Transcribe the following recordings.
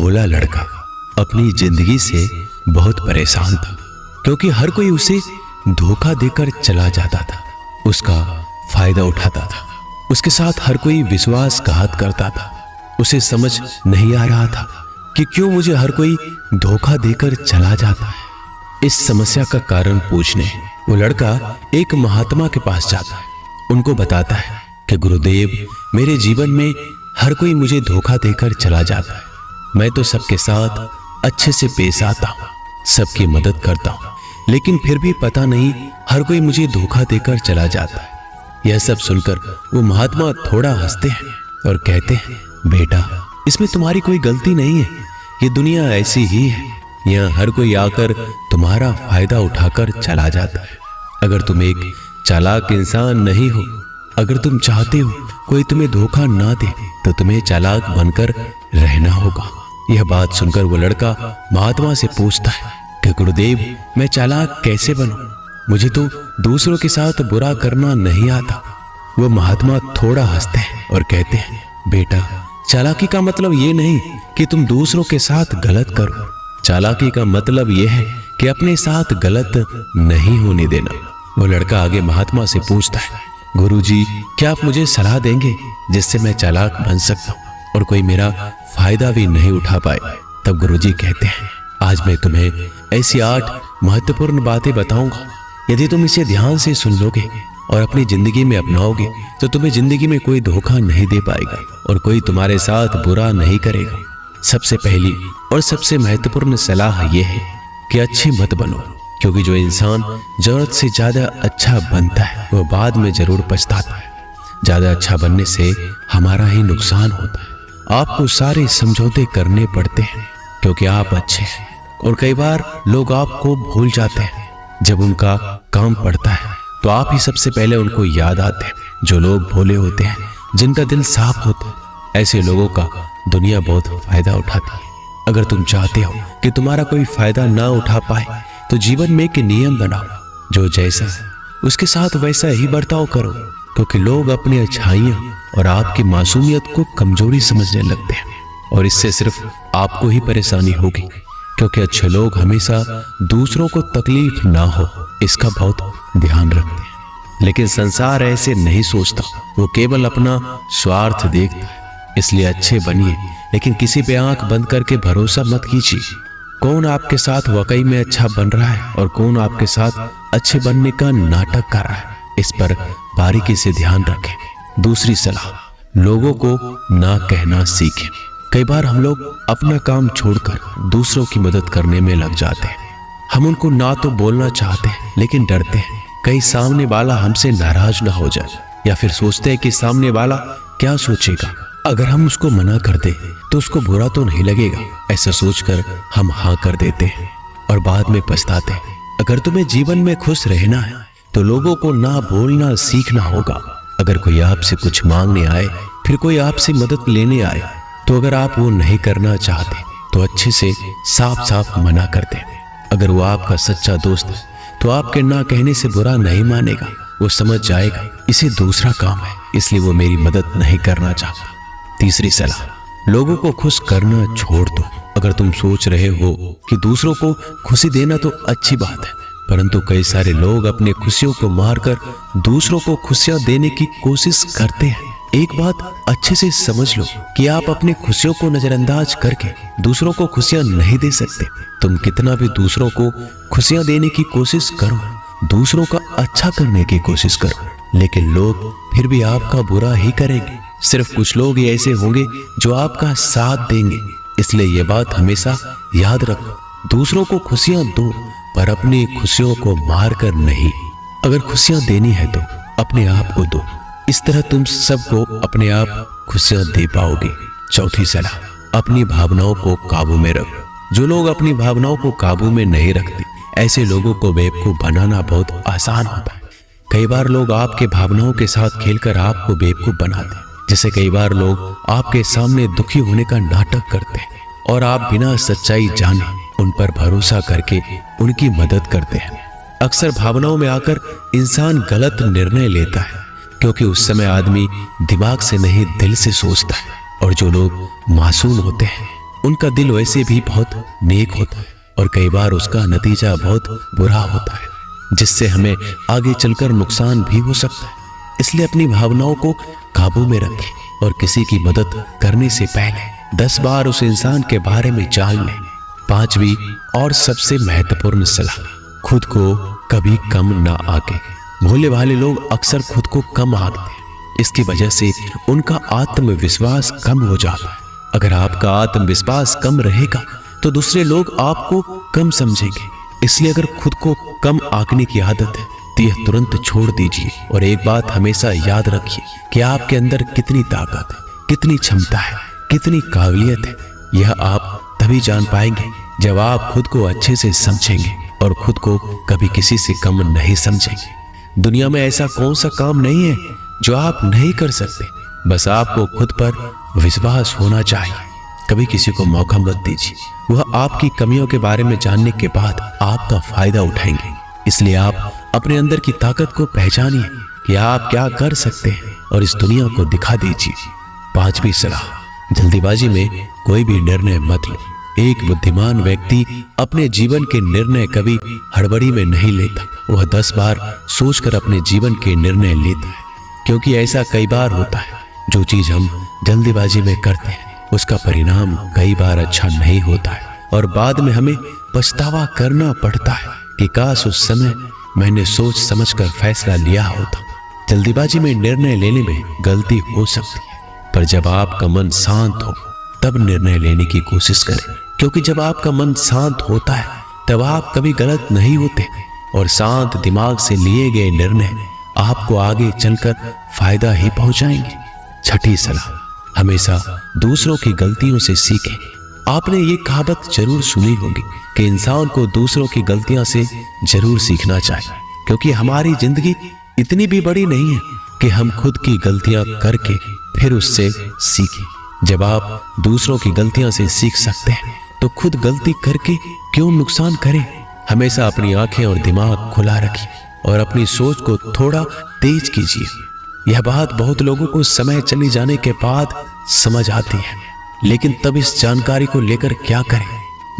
भोला लड़का अपनी जिंदगी से बहुत परेशान था, क्योंकि हर कोई उसे धोखा देकर चला जाता था, उसका फायदा उठाता था। उसके साथ हर कोई विश्वासघात करता था। उसे समझ नहीं आ रहा था कि क्यों मुझे हर कोई धोखा देकर चला जाता है। इस समस्या का कारण पूछने वो लड़का एक महात्मा के पास जाता है। उनको बताता है कि गुरुदेव, मेरे जीवन में हर कोई मुझे धोखा देकर चला जाता है। मैं तो सबके साथ अच्छे से पेश आता हूँ, सबकी मदद करता हूँ, लेकिन फिर भी पता नहीं हर कोई मुझे धोखा देकर चला जाता है। यह सब सुनकर वो महात्मा थोड़ा हंसते हैं और कहते हैं, बेटा, इसमें तुम्हारी कोई गलती नहीं है। ये दुनिया ऐसी ही है, यहाँ हर कोई आकर तुम्हारा फायदा उठाकर चला जाता है। अगर तुम एक चालाक इंसान नहीं हो, अगर तुम चाहते हो कोई तुम्हें धोखा ना दे, तो तुम्हें चालाक बनकर रहना होगा। यह बात सुनकर वो लड़का महात्मा से पूछता है कि गुरुदेव, मैं चालाक कैसे बनूं? मुझे तो दूसरों के साथ बुरा करना नहीं आता। वो महात्मा थोड़ा हंसते हैं और कहते हैं, बेटा, चालाकी का मतलब ये नहीं कि तुम दूसरों के साथ गलत करो। चालाकी का मतलब यह है कि अपने साथ गलत नहीं होने देना। वो लड़का आगे महात्मा से पूछता है, गुरुजी, क्या आप मुझे सलाह देंगे जिससे मैं चालाक बन सकता हूँ और कोई मेरा फायदा भी नहीं उठा पाए? तब गुरुजी कहते हैं, आज मैं तुम्हें ऐसी 8 महत्वपूर्ण बातें बताऊंगा। यदि तुम इसे ध्यान से सुन लोगे और अपनी जिंदगी में अपनाओगे तो तुम्हें जिंदगी में कोई धोखा नहीं दे पाएगा और कोई तुम्हारे साथ बुरा नहीं करेगा। सबसे पहली और सबसे महत्वपूर्ण सलाह यह है कि अच्छे मत बनो, क्योंकि जो इंसान जरूरत से ज्यादा अच्छा बनता है वह बाद में जरूर पछताता है। ज्यादा अच्छा बनने से हमारा ही नुकसान होता है। आपको सारे समझौते करने पड़ते हैं क्योंकि आप अच्छे हैं, और कई बार लोग आपको भूल जाते हैं। जब उनका काम पड़ता है तो आप ही सबसे पहले उनको याद आते हैं। जो लोग भोले होते हैं, जिनका दिल साफ होता है, ऐसे लोगों का दुनिया बहुत फायदा उठाती है। अगर तुम चाहते हो कि तुम्हारा कोई फायदा ना उठा पाए तो जीवन में एक नियम बनाओ, जो जैसा है उसके साथ वैसा ही बर्ताव करो, क्योंकि लोग अपनी अच्छाइयां और आपकी मासूमियत को कमजोरी समझने लगते हैं, और इससे सिर्फ आपको ही परेशानी होगी, क्योंकि अच्छे लोग हमेशा दूसरों को तकलीफ ना हो इसका बहुत ध्यान रखते हैं। लेकिन संसार ऐसे नहीं सोचता, वो केवल अपना स्वार्थ देखता है। इसलिए अच्छे बनिए, लेकिन किसी पे आंख बंद करके भरोसा मत कीजिए। कौन आपके साथ वाकई में अच्छा बन रहा है और कौन आपके साथ अच्छे बनने का नाटक कर रहा है, इस पर बारीकी से ध्यान रखें। दूसरी सलाह, लोगों को ना कहना सीखें। कई बार हम लोग अपना काम छोड़कर दूसरों की मदद करने में लग जाते हैं। हम उनको ना तो बोलना चाहते हैं, लेकिन डरते हैं कहीं सामने वाला हमसे नाराज ना हो जाए, या फिर सोचते हैं कि सामने वाला क्या सोचेगा। अगर हम उसको मना कर दे तो उसको बुरा तो नहीं लगेगा, ऐसा सोचकर हम हाँ कर देते हैं और बाद में पछताते हैं। अगर तुम्हें जीवन में खुश रहना है तो लोगों को ना बोलना सीखना होगा। अगर कोई आपसे कुछ मांगने आए, फिर कोई आपसे मदद लेने आए, तो अगर आप वो नहीं करना चाहते तो अच्छे से साफ साफ मना कर दें। अगर वो आपका सच्चा दोस्त है तो आपके ना कहने से बुरा नहीं मानेगा, वो समझ जाएगा इसे दूसरा काम है, इसलिए वो मेरी मदद नहीं करना चाहता। तीसरी सलाह, लोगों को खुश करना छोड़ दो। अगर तुम सोच रहे हो कि दूसरों को खुशी देना तो अच्छी बात है, परंतु कई सारे लोग अपनी खुशियों को मारकर दूसरों को खुशियां देने की कोशिश करते हैं। एक बात अच्छे से समझ लो कि आप अपनी खुशियों को नजरअंदाज करके दूसरों को खुशियां नहीं दे सकते। तुम कितना भी दूसरों को खुशियां देने की कोशिश करो, दूसरों का अच्छा करने की कोशिश करो, लेकिन लोग फिर भी आपका बुरा ही करेंगे। सिर्फ कुछ लोग ही ऐसे होंगे जो आपका साथ देंगे। इसलिए ये बात हमेशा याद रखो, दूसरों को खुशियां दो, पर अपनी खुशियों को मार कर नहीं। अगर खुशियां देनी है तो अपने आप को दो, इस तरह तुम सबको अपने आप खुशियां दे पाओगे। चौथी सलाह, अपनी भावनाओं को काबू में रखो। जो लोग अपनी भावनाओं को काबू में नहीं रखते, ऐसे लोगों को बेवकूफ बनाना बहुत आसान होता है। कई बार लोग आपके भावनाओं के साथ खेलकर आपको बेवकूफ बनाते हैं। जैसे कई बार लोग आपके सामने दुखी होने का नाटक करते हैं और आप बिना सच्चाई जाने उन पर भरोसा करके उनकी मदद करते हैं। अक्सर भावनाओं में आकर इंसान गलत निर्णय लेता है, क्योंकि उस समय आदमी दिमाग से नहीं दिल से सोचता है। और जो लोग मासूम होते हैं उनका दिल वैसे भी बहुत नेक होता है और कई बार उसका नतीजा बहुत बुरा होता है, जिससे हमें आगे चलकर नुकसान भी हो सकता है। इसलिए अपनी भावनाओं को काबू में रखें और किसी की मदद करने से पहले 10 बार उस इंसान के बारे में जान लें। 5वीं और सबसे महत्वपूर्ण सलाह, खुद को कभी कम ना आंके। भोले भाले लोग अक्सर खुद को कम आंकते हैं, इसकी वजह से उनका आत्मविश्वास कम हो जाता है। अगर आपका आत्मविश्वास कम रहेगा तो दूसरे लोग आपको कम समझेंगे। इसलिए अगर खुद को कम आंकने की आदत है तो यह तुरंत छोड़ दीजिए और एक बात हमेशा याद रखिए कि आपके अंदर कितनी ताकत है, कितनी क्षमता है, कितनी काबिलियत है। यह आप तभी जान पाएंगे जब आप खुद को अच्छे से समझेंगे और खुद को कभी किसी से कम नहीं समझेंगे। दुनिया में ऐसा कौन सा काम नहीं है जो आप नहीं कर सकते, बस आपको खुद पर विश्वास होना चाहिए। कभी किसी को मौका मत दीजिए, वह आपकी कमियों के बारे में जानने के बाद आपका फायदा उठाएंगे। इसलिए आप अपने अंदर की ताकत को पहचानिए कि आप क्या कर सकते हैं और इस दुनिया को दिखा दीजिए। 5वीं सलाह, जल्दीबाजी में कोई भी निर्णय मत लो। एक बुद्धिमान व्यक्ति अपने जीवन के निर्णय कभी हड़बड़ी में नहीं लेता, वह 10 बार सोचकर अपने जीवन के निर्णय लेता है। क्योंकि ऐसा कई बार होता है, जो चीज हम जल्दीबाजी में करते हैं उसका परिणाम कई बार अच्छा नहीं होता है और बाद में हमें पछतावा करना पड़ता है कि काश उस समय मैंने सोच समझकर फैसला लिया होता। जल्दीबाजी में निर्णय लेने में गलती हो सकती है, पर जब आपका मन शांत हो तब निर्णय लेने की कोशिश करें। क्योंकि जब आपका मन शांत होता है तब आप कभी गलत नहीं होते और शांत दिमाग से लिए गए निर्णय आपको आगे चलकर फायदा ही पहुंचाएंगे। 6ठी सलाह, हमेशा दूसरों की गलतियों से सीखें। आपने ये कहावत जरूर सुनी होगी कि इंसान को दूसरों की गलतियां से जरूर सीखना चाहिए, क्योंकि हमारी जिंदगी इतनी भी बड़ी नहीं है कि हम खुद की गलतियां करके फिर उससे सीखें। जब आप दूसरों की गलतियां से सीख सकते हैं तो खुद गलती करके क्यों नुकसान करें। हमेशा अपनी आंखें और दिमाग खुला रखिए और अपनी सोच को थोड़ा तेज कीजिए। यह बात बहुत लोगों को समय चले जाने के बाद समझ आती है, लेकिन तब इस जानकारी को लेकर क्या करें,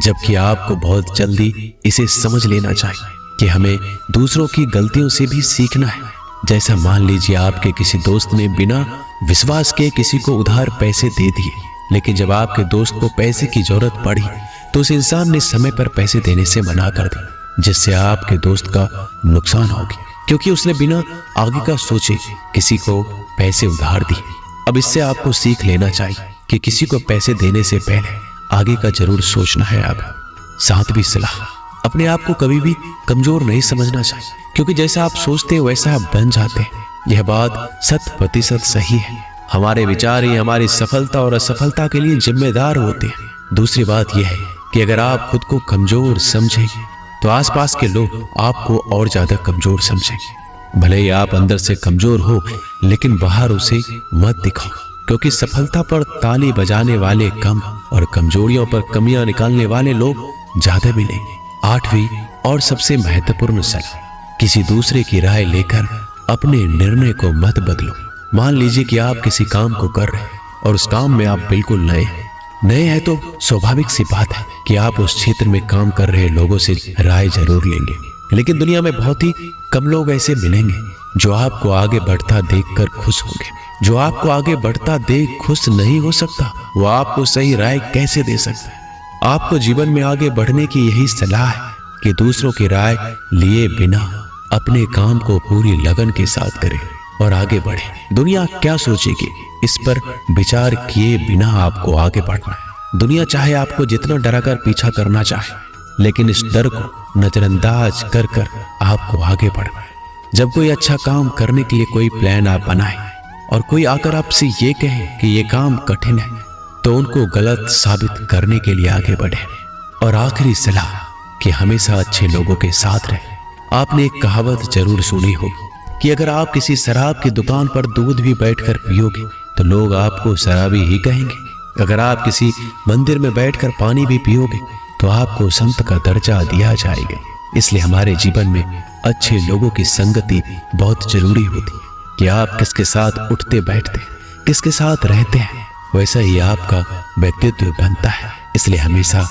जबकि आपको बहुत जल्दी इसे समझ लेना चाहिए कि हमें दूसरों की गलतियों से भी सीखना है। जैसा मान लीजिए आपके किसी दोस्त ने बिना विश्वास के किसी को उधार पैसे दे दिए, लेकिन जब आपके दोस्त को पैसे की जरूरत पड़ी तो उस इंसान ने समय पर पैसे देने से मना कर दिया, जिससे आपके दोस्त का नुकसान हो गया, क्योंकि उसने बिना आगे का सोचे किसी को पैसे उधार दिए। अब इससे आपको सीख लेना चाहिए कि किसी को पैसे देने से पहले आगे का जरूर सोचना है। अब 7वीं सलाह, अपने आप को कभी भी कमजोर नहीं समझना चाहिए, क्योंकि जैसा आप सोचते हैं वैसा आप बन जाते हैं। यह बात 100% सही है। हमारे विचार ही हमारी सफलता और असफलता के लिए जिम्मेदार होते हैं। दूसरी बात यह है कि अगर आप खुद को कमजोर समझेंगे तो आसपास के लोग आपको और ज्यादा कमजोर समझेंगे। भले ही आप अंदर से कमजोर हो, लेकिन बाहर उसे मत दिखाओ, क्योंकि सफलता पर ताली बजाने वाले कम और कमजोरियों पर कमियां निकालने वाले लोग ज्यादा मिलेंगे। 8वीं और सबसे महत्वपूर्ण सलाह, किसी दूसरे की राय लेकर अपने निर्णय को मत बदलो। मान लीजिए कि आप किसी काम को कर रहे हैं और उस काम में आप बिल्कुल नए हैं तो स्वाभाविक सी बात है कि आप उस क्षेत्र में काम कर रहे लोगों से राय जरूर लेंगे। लेकिन दुनिया में बहुत ही कम लोग ऐसे मिलेंगे जो आपको आगे बढ़ता देखकर खुश होंगे। जो आपको आगे बढ़ता देख खुश नहीं हो सकता, वो आपको सही राय कैसे दे सकता है। आपको जीवन में आगे बढ़ने की यही सलाह है कि दूसरों की राय लिए बिना अपने काम को पूरी लगन के साथ करें और आगे बढ़े। दुनिया क्या सोचेगी, इस पर विचार किए बिना आपको आगे बढ़ना है। दुनिया चाहे आपको जितना डराकर पीछा करना चाहे, लेकिन इस डर को नजरअंदाज कर कर आपको आगे बढ़ना है। जब कोई अच्छा काम करने के लिए कोई प्लान आप बनाए और कोई आकर आपसे ये कहे कि ये काम कठिन है, तो उनको गलत साबित करने के लिए आगे बढ़े। और आखिरी सलाह कि हमेशा अच्छे लोगों के साथ रहे। आपने एक कहावत जरूर सुनी होगी कि अगर आप किसी शराब की दुकान पर दूध भी बैठकर पियोगे तो लोग आपको शराबी ही कहेंगे। अगर आप किसी मंदिर में बैठकर पानी भी पियोगे तो आपको संत का दर्जा दिया जाएगा। इसलिए हमारे जीवन में अच्छे लोगों की संगति बहुत जरूरी होती है कि आप किसके साथ उठते बैठते, किसके साथ रहते हैं, वैसा ही आपका व्यक्तित्व बनता है। इसलिए हमेशा